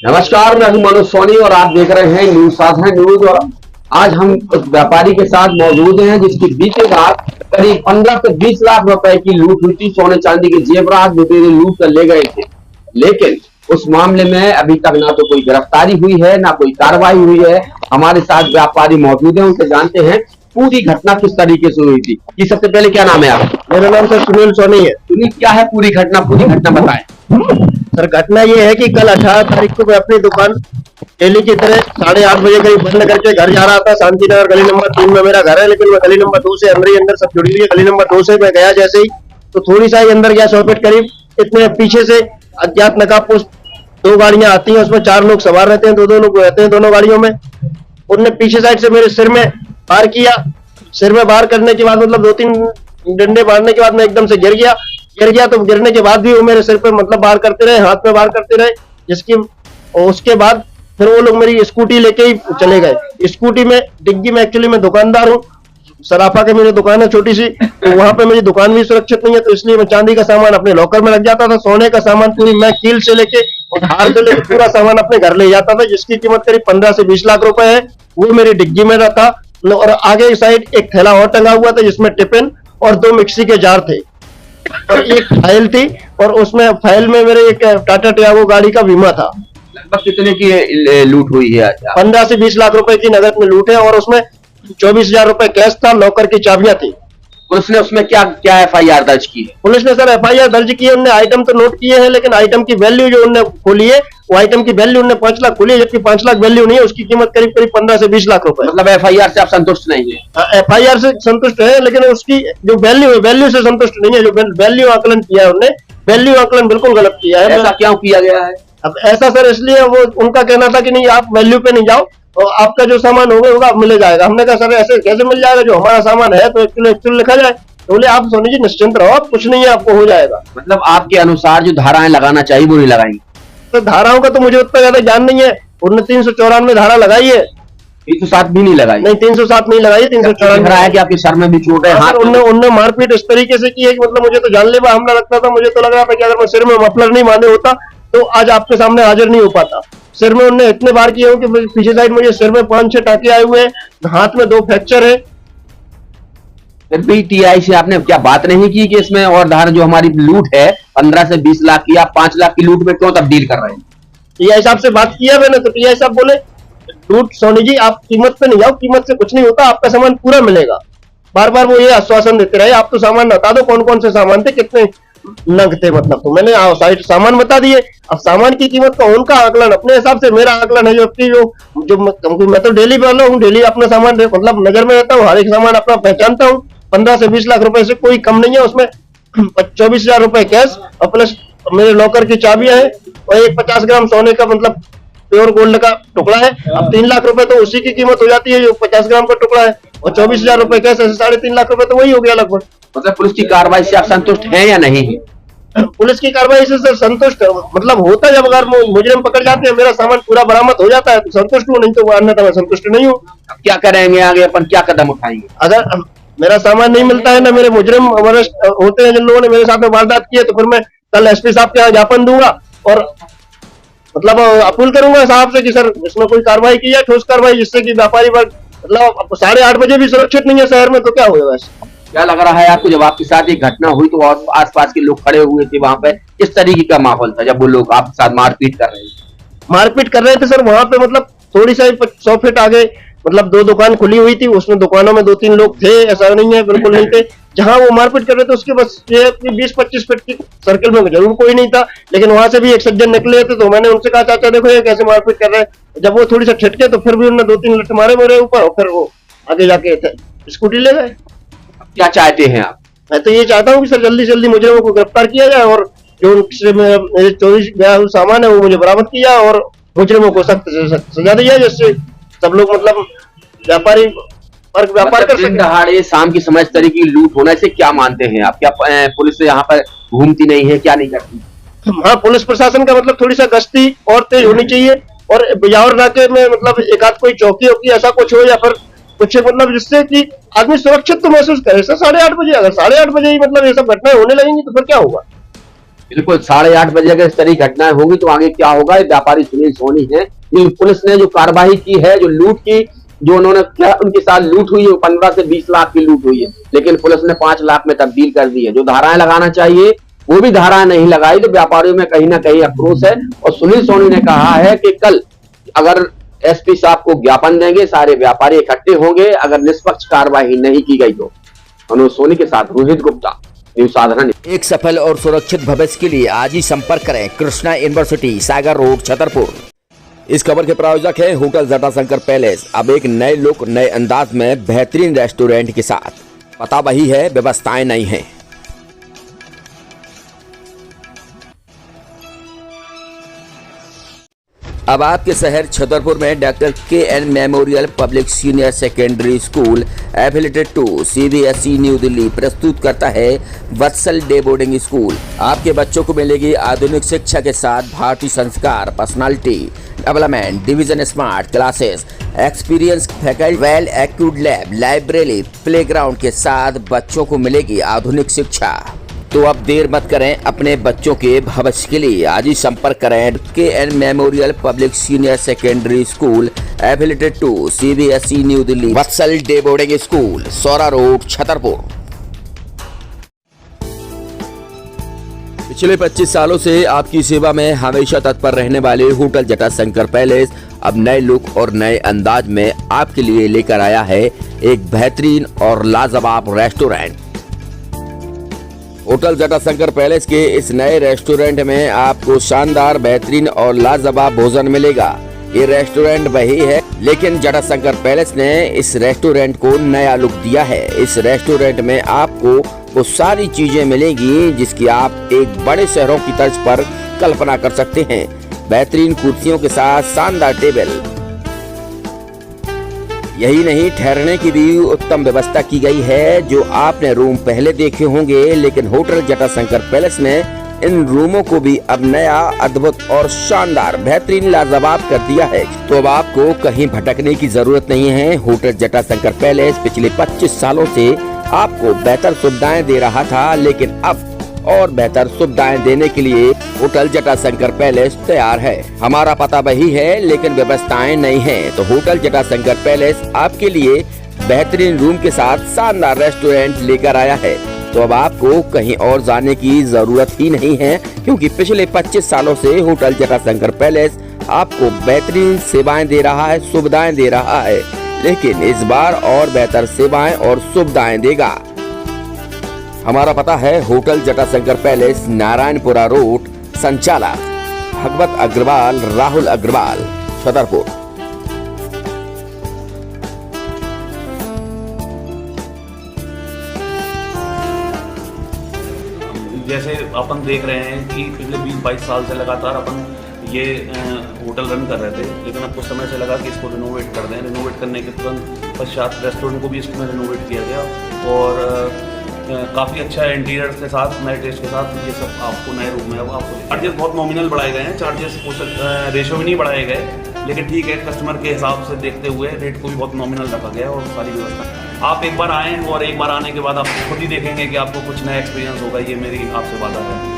नमस्कार, मैं हूं मनोज सोनी और आप देख रहे हैं न्यूज साधा न्यूज। और आज हम उस व्यापारी के साथ मौजूद हैं जिसकी बीते रात करीब 15 से 20 लाख रुपए की लूट हुई थी। सोने चांदी के जेवरात लुटेरे लूट कर ले गए थे, लेकिन उस मामले में अभी तक ना तो कोई गिरफ्तारी हुई है, ना कोई कार्रवाई हुई है। हमारे साथ व्यापारी मौजूद है, उनसे जानते हैं पूरी घटना किस तरीके से हुई थी। ये सबसे पहले क्या नाम है आप? मेरा नाम सर सुनील सोनी है। सुनील, क्या है पूरी घटना बताएं। सर घटना ये है कि कल 18 तारीख को मैं अपनी दुकान डेली की तरह 8:30 बजे करीब बंद करके घर जा रहा था। शांति नगर गली नंबर 3 में मेरा घर है, लेकिन मैं गली नंबर 2 से अंदर ही अंदर सब जुड़ी हुई है। गली नंबर 2 से मैं गया जैसे ही तो थोड़ी सा ही अंदर गया 100 फीट करीब, इतने पीछे से अज्ञात नकाबपोश 2 गाड़ियां आती हैं, उसमें 4 लोग सवार रहते हैं, 2-2 लोग रहते हैं दोनों गाड़ियों में। उनने पीछे साइड से मेरे सिर में वार किया। सिर में वार करने के बाद मतलब 2-3 डंडे मारने के बाद मैं एकदम से गिर गया। तो गिरने के बाद भी वो मेरे सिर पे मतलब वार करते रहे, हाथ में वार करते रहे, जिसकी और उसके बाद फिर वो लोग मेरी स्कूटी लेके ही चले गए। स्कूटी में डिग्गी में, एक्चुअली मैं दुकानदार हूँ, सराफा की मेरी दुकान है छोटी सी, तो वहां पे मेरी दुकान भी सुरक्षित नहीं है, तो इसलिए मैं चांदी का सामान अपने लॉकर में रख जाता था। सोने का सामान पूरी मैं कील से लेके और हार से लेके पूरा सामान अपने घर ले जाता था, जिसकी कीमत करीब 15 से 20 लाख रुपए है। वो मेरी डिग्गी में रखा और आगे साइड एक थैला और टंगा हुआ था जिसमें टिफिन और 2 मिक्सी के जार थे और एक फाइल थी, और उसमें फाइल में मेरे एक टाटा टियागो गाड़ी का बीमा था। लगभग कितने की लूट हुई है? 15 से 20 लाख रुपए की नगद में लूट है, और उसमें 24,000 रुपए कैश था, लॉकर की चाबियां थी। पुलिस ने उसमें क्या क्या एफआईआर दर्ज की है? पुलिस ने सर एफआईआर दर्ज की है। उन्होंने आइटम तो नोट किए हैं, लेकिन आइटम की वैल्यू जो उन्होंने खोली है, वो आइटम की वैल्यू उन्होंने 5 लाख खोली है, जबकि 5 लाख वैल्यू नहीं है, उसकी कीमत करीब 15 से 20 लाख रुपए। मतलब एफआईआर से आप संतुष्ट नहीं है? एफआईआर से संतुष्ट है, लेकिन उसकी जो वैल्यू है, वैल्यू से संतुष्ट नहीं है। जो वैल्यू आकलन किया है उन्होंने, वैल्यू आकलन बिल्कुल गलत किया है। ऐसा क्यों किया गया है? अब ऐसा सर इसलिए, वो उनका कहना था कि नहीं आप वैल्यू पे नहीं जाओ और आपका जो सामान होगा मिल जाएगा। हमने कहा सर ऐसे कैसे मिल जाएगा, जो हमारा सामान है तो एक्चुअली लिखा जाए। तो बोले आप सोनी जी निश्चिंत रहो, आप कुछ नहीं है, आपको हो जाएगा। मतलब आपके अनुसार जो धाराएं लगाना चाहिए वो नहीं लगाई? तो धाराओं का तो मुझे उतना ज्यादा ज्ञान नहीं है। उन्होंने 394 धारा लगाई है। 307 भी नहीं लगाई? नहीं, 307 नहीं लगाई, 394 है कि आपके सर में भी चोट है, हाथ? उन्होंने मारपीट इस तरीके से की है कि मतलब मुझे तो जानलेवा हमला लगता था। मुझे तो लग रहा था कि अगर मैं सिर में मफलर नहीं बांधे होता तो आज आपके सामने हाजिर नहीं हो पाता। सिर में उन्होंने इतने बार किए हो कि पीछे साइड मुझे सिर में 5-6 टाके आए हुए हैं, हाथ में 2 फ्रैक्चर है। फिर भी टीआई से आपने क्या बात नहीं की कि इसमें और धारा जो हमारी लूट है 15 से 20 लाख की, आप 5 लाख की लूट में क्यों तब्दील कर रहे हैं? टीआई साहब से बात किया मैंने, तो टीआई साहब बोले लूट सोनी जी आप कीमत पे नहीं जाओ, कीमत से कुछ नहीं होता, आपका सामान पूरा मिलेगा। बार बार वो ये आश्वासन देते रहे। आप तो सामान बता दो कौन कौन से सामान थे, कितने नग थे, मतलब तो मैंने साइड सामान बता दिए। अब सामान की कीमत का उनका आकलन अपने हिसाब से, मेरा आकलन है जो मैं तो डेली वाला हूँ, डेली अपना सामान मतलब नजर में रहता हूँ, हर एक सामान अपना पहचानता हूँ। 15 से 20 लाख रुपए से कोई कम नहीं है। उसमें 24,000 रुपए कैश और प्लस मेरे लॉकर की चाबियां हैं और एक 50 ग्राम सोने का मतलब प्योर गोल्ड का टुकड़ा है। अब 3 लाख रुपए तो उसी की कीमत हो जाती है जो 50 ग्राम का टुकड़ा है, और 24,000 रुपए कैश, ऐसे 3.5 लाख रुपए तो वही हो गया लगभग। मतलब पुलिस की कार्रवाई से आप संतुष्ट हैं या नहीं है? पुलिस की कार्रवाई से सर संतुष्ट मतलब होता है, जब अगर मुजरिम पकड़ जाते हैं, मेरा सामान पूरा बरामद हो जाता है तो संतुष्ट हूँ, नहीं तो अन्यथा मैं संतुष्ट नहीं हूँ। क्या करेंगे आगे, अपन क्या कदम उठाएंगे? अगर मेरा सामान नहीं मिलता है, ना मेरे मुजरिम अरेस्ट होते हैं जिन लोगों ने मेरे साथ में वारदात की है, तो फिर मैं कल एसपी साहब के यहाँ ज्ञापन दूंगा और मतलब अपील करूंगा साहब से कि सर इसमें कोई कार्रवाई की जाए, ठोस कार्रवाई, जिससे कि व्यापारी वर्ग मतलब 8:30 बजे भी सुरक्षित नहीं है शहर में, तो क्या होगा वैसे? क्या लग रहा है आपको जब आपके साथ एक घटना हुई तो आसपास के लोग खड़े हुए थे वहां पे, किस तरीके का माहौल था जब वो लोग आपके साथ मारपीट कर रहे थे? सर वहां पे मतलब थोड़ी सा 100 फीट आगे मतलब 2 दुकान खुली हुई थी, उसमें दुकानों में 2-3 लोग थे, ऐसा नहीं है बिल्कुल नहीं थे। जहां वो मारपीट कर रहे थे उसके बस ये 20-25 फीट की सर्कल में जरूर कोई नहीं था, लेकिन वहां से भी एक सज्जन निकले थे, तो मैंने उनसे कहा चाचा देखो ये कैसे मारपीट कर रहे हैं। जब वो थोड़ी सा छिटके तो फिर भी उन्होंने 2-3 लठ मारे मेरे ऊपर और फिर वो आगे जाके स्कूटी ले गए। क्या चाहते हैं आप? मैं तो ये चाहता हूँ कि सर जल्दी से जल्दी मुजरिमों को गिरफ्तार किया जाए और जो उनसे मेरे चोरी गया हुआ सामान है वो मुझे बरामद किया और मुजरिमों को सख्त से सख्त सजा दी जाए, जिससे सब लोग मतलब व्यापारी और व्यापार कर सकें। दहाड़े शाम की समय इस तरीके की लूट होने से क्या मानते हैं आप? क्या पुलिस यहाँ पर घूमती नहीं है, क्या नहीं करती? हाँ, पुलिस प्रशासन का मतलब थोड़ी सा गश्ती और तेज होनी चाहिए और बिजावर इलाके में मतलब एक आध कोई चौकी वौकी ऐसा कुछ हो या फिर कुछ मतलब जिससे कि आदमी सुरक्षित तो महसूस करे। सर 8:30 बजे, अगर 8:30 बजे ही मतलब ये सब घटनाएं होने लगेंगी तो फिर क्या होगा? बिल्कुल 8:30 बजे अगर इस तरह की घटनाएं होगी तो आगे क्या होगा। ये व्यापारी सुनील सोनी है, जो पुलिस ने जो कार्रवाई की है, जो लूट की, जो उन्होंने क्या उनके साथ लूट हुई है, 15 से 20 लाख की लूट हुई है, लेकिन पुलिस ने 5 लाख में तब्दील कर दी है। जो धाराएं लगाना चाहिए वो भी धाराएं नहीं लगाई, तो व्यापारियों में कहीं ना कहीं आक्रोश है। और सुनील सोनी ने कहा है कि कल अगर एसपी साहब को ज्ञापन देंगे, सारे व्यापारी इकट्ठे होंगे, अगर निष्पक्ष कार्रवाई नहीं की गई तो। मनोज सोनी के साथ रोहित गुप्ता, न्यूज साधना। एक सफल और सुरक्षित भविष्य के लिए आज ही संपर्क करें कृष्णा यूनिवर्सिटी, सागर रोड, छतरपुर। इस खबर के प्रायोजक है होटल जटाशंकर पैलेस, अब एक नए लुक, नए अंदाज में बेहतरीन रेस्टोरेंट के साथ। पता वही है, व्यवस्थाएं नहीं हैं। अब आपके शहर छतरपुर में doctor KN memorial public senior secondary school affiliated to CBSE New Delhi प्रस्तुत करता है वत्सल डे बोर्डिंग स्कूल। आपके बच्चों को मिलेगी आधुनिक शिक्षा के साथ भारतीय संस्कार, personality development, division smart classes, experience faculty, well accrued lab, library, playground के साथ बच्चों को मिलेगी आधुनिक शिक्षा। तो अब देर मत करें, अपने बच्चों के भविष्य के लिए आज ही संपर्क करें KN memorial public senior secondary school affiliated to CBSE New Delhi, Vatsal day boarding school, Saura road, Chhatarpur. पिछले 25 सालों से आपकी सेवा में हमेशा तत्पर रहने वाले होटल जटाशंकर पैलेस अब नए लुक और नए अंदाज में आपके लिए लेकर आया है एक बेहतरीन और लाजवाब रेस्टोरेंट। होटल जटाशंकर पैलेस के इस नए रेस्टोरेंट में आपको शानदार, बेहतरीन और लाजवाब भोजन मिलेगा। ये रेस्टोरेंट वही है, लेकिन जटाशंकर पैलेस ने इस रेस्टोरेंट को नया लुक दिया है। इस रेस्टोरेंट में आपको वो सारी चीजें मिलेंगी जिसकी आप एक बड़े शहरों की तर्ज पर कल्पना कर सकते हैं। बेहतरीन कुर्सियों के साथ शानदार टेबल, यही नहीं, ठहरने की भी उत्तम व्यवस्था की गई है। जो आपने रूम पहले देखे होंगे, लेकिन होटल जटाशंकर पैलेस ने इन रूमों को भी अब नया, अद्भुत और शानदार, बेहतरीन, लाजवाब कर दिया है। तो अब आपको कहीं भटकने की जरूरत नहीं है। होटल जटाशंकर पैलेस पिछले 25 सालों से आपको बेहतर सुविधाएं दे रहा था, लेकिन अब और बेहतर सुविधाएं देने के लिए होटल जटाशंकर पैलेस तैयार है। हमारा पता वही है, लेकिन व्यवस्थाएं नहीं हैं। तो होटल जटाशंकर पैलेस आपके लिए बेहतरीन रूम के साथ शानदार रेस्टोरेंट लेकर आया है। तो अब आपको कहीं और जाने की जरूरत ही नहीं है, क्योंकि पिछले 25 सालों से होटल जटाशंकर पैलेस आपको बेहतरीन सेवाएं दे रहा है, सुविधाएं दे रहा है, लेकिन इस बार और बेहतर सेवाएं और सुविधाएं देगा। हमारा पता है hotel Jatashankar palace, Narayanpura road, संचालक भगवत अग्रवाल, राहुल अग्रवाल, छतरपुर। जैसे अपन देख रहे हैं कि पिछले 20-22 साल से लगातार अपन ये होटल रन कर रहे थे, लेकिन अब कुछ समय से लगा कि इसको रिनोवेट कर दें। रिनोवेट करने के तुरंत पश्चात रेस्टोरेंट को भी इसमें रिनोवेट किया गया और काफ़ी अच्छा इंटीरियर के साथ, नए टेस्ट के साथ ये सब आपको नए रूम में आपको चार्जेस बहुत नॉमिनल बढ़ाए गए हैं। चार्जेस रेशो भी नहीं बढ़ाए गए, लेकिन ठीक है, कस्टमर के हिसाब से देखते हुए रेट को भी बहुत नॉमिनल रखा गया और सारी व्यवस्था। आप एक बार आएँ और एक बार आने के बाद आप खुद ही देखेंगे कि आपको कुछ नया एक्सपीरियंस होगा। ये मेरी आपसे वादा है।